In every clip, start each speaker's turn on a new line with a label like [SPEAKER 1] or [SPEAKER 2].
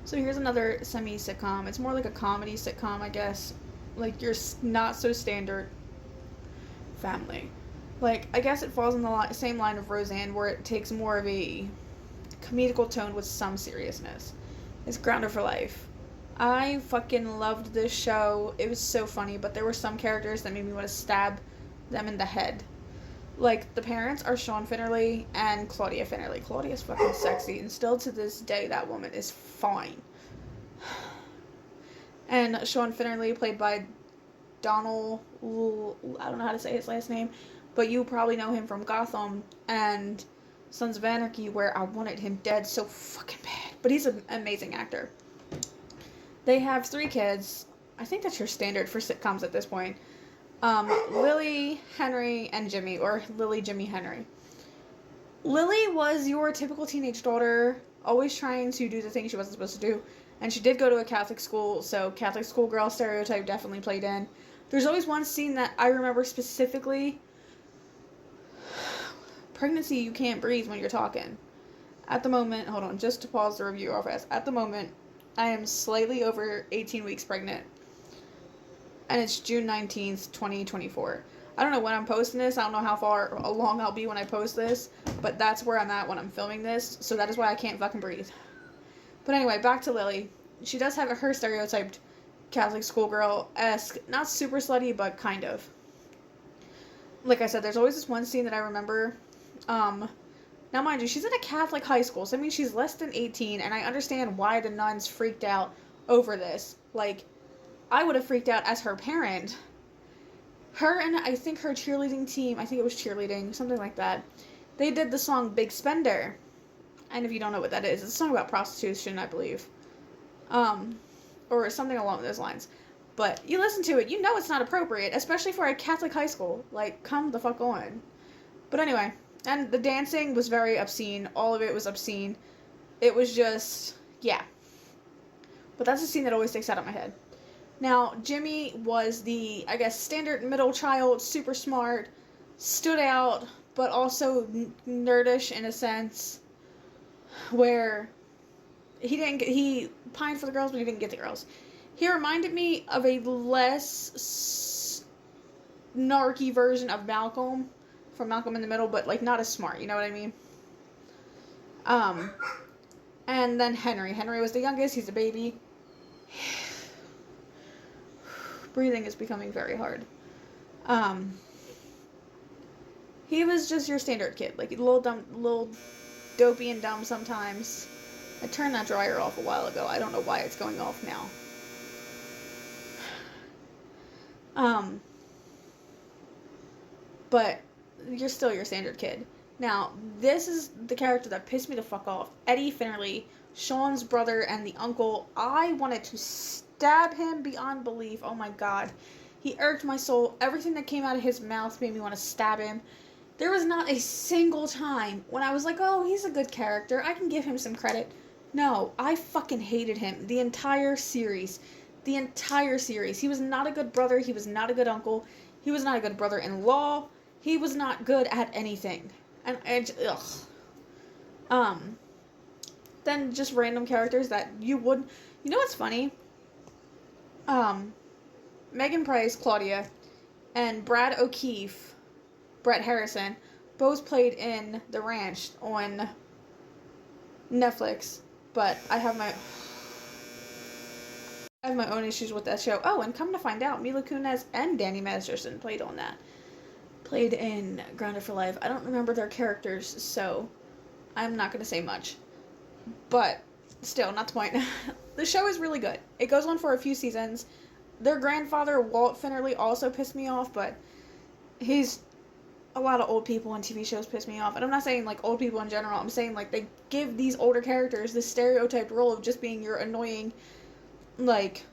[SPEAKER 1] So here's another semi-sitcom. It's more like a comedy sitcom, I guess. Like your not so standard family. Like I guess it falls in the same line of Roseanne, where it takes more of a comedical tone with some seriousness. It's Grounded for Life. I fucking loved this show. It was so funny, but there were some characters that made me want to stab them in the head. Like, the parents are Sean Finnerly and Claudia Finnerly. Claudia's fucking sexy, and still to this day, that woman is fine. And Sean Finnerly, played by Donald, I don't know how to say his last name, but you probably know him from Gotham and Sons of Anarchy, where I wanted him dead so fucking bad. But he's an amazing actor. They have 3 kids. I think that's your standard for sitcoms at this point. Lily, Henry, and Jimmy, or Lily, Jimmy, Henry. Lily was your typical teenage daughter, always trying to do the things she wasn't supposed to do. And she did go to a Catholic school, so Catholic schoolgirl stereotype definitely played in. There's always one scene that I remember specifically. Pregnancy, you can't breathe when you're talking. At the moment, hold on, just to pause the review real fast. At the moment, I am slightly over 18 weeks pregnant. And it's June 19th, 2024. I don't know when I'm posting this. I don't know how far along I'll be when I post this. But that's where I'm at when I'm filming this. So that is why I can't fucking breathe. But anyway, back to Lily. She does have her stereotyped Catholic schoolgirl-esque. Not super slutty, but kind of. Like I said, there's always this one scene that I remember. Now, mind you, she's in a Catholic high school. So, I mean, she's less than 18. And I understand why the nuns freaked out over this. Like, I would have freaked out as her parent. Her and I think her cheerleading team, I think it was cheerleading, something like that, they did the song Big Spender. And if you don't know what that is, it's a song about prostitution, I believe. Or something along those lines. But you listen to it, you know it's not appropriate, especially for a Catholic high school. Like, come the fuck on. But anyway, and the dancing was very obscene. All of it was obscene. It was just, yeah. But that's a scene that always sticks out of my head. Now, Jimmy was the, I guess, standard middle child, super smart, stood out, but also nerdish in a sense, where he pined for the girls, but he didn't get the girls. He reminded me of a less snarky version of Malcolm, from Malcolm in the Middle, but, like, not as smart, you know what I mean? And then Henry. Henry was the youngest, he's a baby. Breathing is becoming very hard. He was just your standard kid, like a little dumb, little dopey and dumb sometimes. I turned that dryer off a while ago. I don't know why it's going off now. But you're still your standard kid. Now, this is the character that pissed me the fuck off. Eddie Finnerly, Sean's brother and the uncle. I wanted to stab him beyond belief. Oh my god. He irked my soul. Everything that came out of his mouth made me want to stab him. There was not a single time when I was like, oh, he's a good character. I can give him some credit. No, I fucking hated him. The entire series. The entire series. He was not a good brother. He was not a good uncle. He was not a good brother-in-law. He was not good at anything. And ugh. Then just random characters that you would... You know what's funny? Megan Price, Claudia, and Brad O'Keefe, Brett Harrison, both played in The Ranch on Netflix, but I have my own issues with that show. Oh, and come to find out, Mila Kunis and Danny Masterson played in Grounded for Life. I don't remember their characters, so I'm not going to say much. But still, not the point. The show is really good. It goes on for a few seasons. Their grandfather, Walt Finnerly, also pissed me off, but a lot of old people on TV shows piss me off. And I'm not saying, like, old people in general. I'm saying, like, they give these older characters this stereotyped role of just being your annoying, like,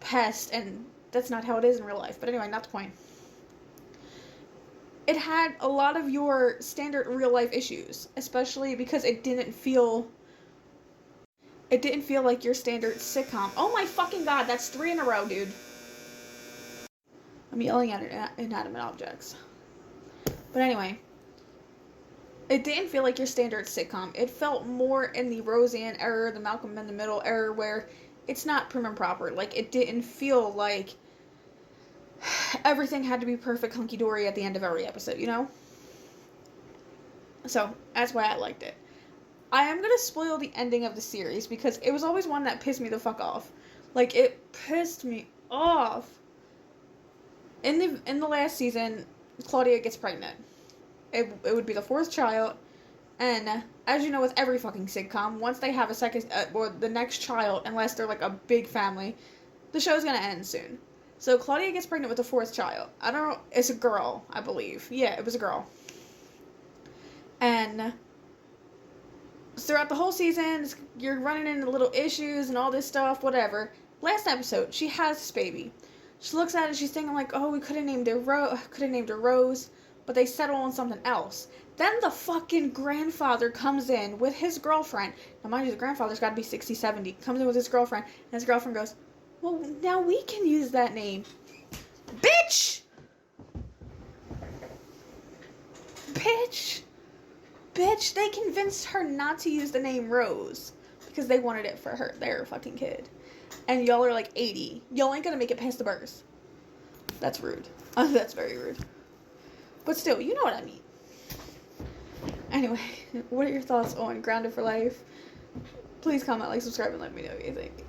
[SPEAKER 1] pest, and that's not how it is in real life. But anyway, not the point. It had a lot of your standard real-life issues, especially because it didn't feel like your standard sitcom. Oh my fucking god, that's 3 in a row, dude. I'm yelling at inanimate objects. But anyway, It didn't feel like your standard sitcom. It felt more in the Roseanne era, the Malcolm in the Middle era, where it's not prim and proper. Like, it didn't feel like everything had to be perfect hunky-dory at the end of every episode, you know? So, that's why I liked it. I am gonna spoil the ending of the series because it was always one that pissed me the fuck off. Like, it pissed me off. In the last season, Claudia gets pregnant. It would be the fourth child, and as you know with every fucking sitcom, once they have a second, or the next child, unless they're like a big family, the show's gonna end soon. So Claudia gets pregnant with the fourth child. I don't know, it's a girl, I believe. Yeah, it was a girl. And throughout the whole season, you're running into little issues and all this stuff, whatever. Last episode, she has this baby. She looks at it, she's thinking like, oh, we could have named her Rose, but they settle on something else. Then the fucking grandfather comes in with his girlfriend. Now, mind you, the grandfather's got to be 60, 70. Comes in with his girlfriend, and his girlfriend goes, well, now we can use that name. Bitch! Bitch! Bitch, they convinced her not to use the name Rose because they wanted it for their fucking kid. And y'all are like 80. Y'all ain't gonna make it past the birth. That's rude. That's very rude. But still, you know what I mean. Anyway, what are your thoughts on Grounded for Life? Please comment, like, subscribe, and let me know what you think.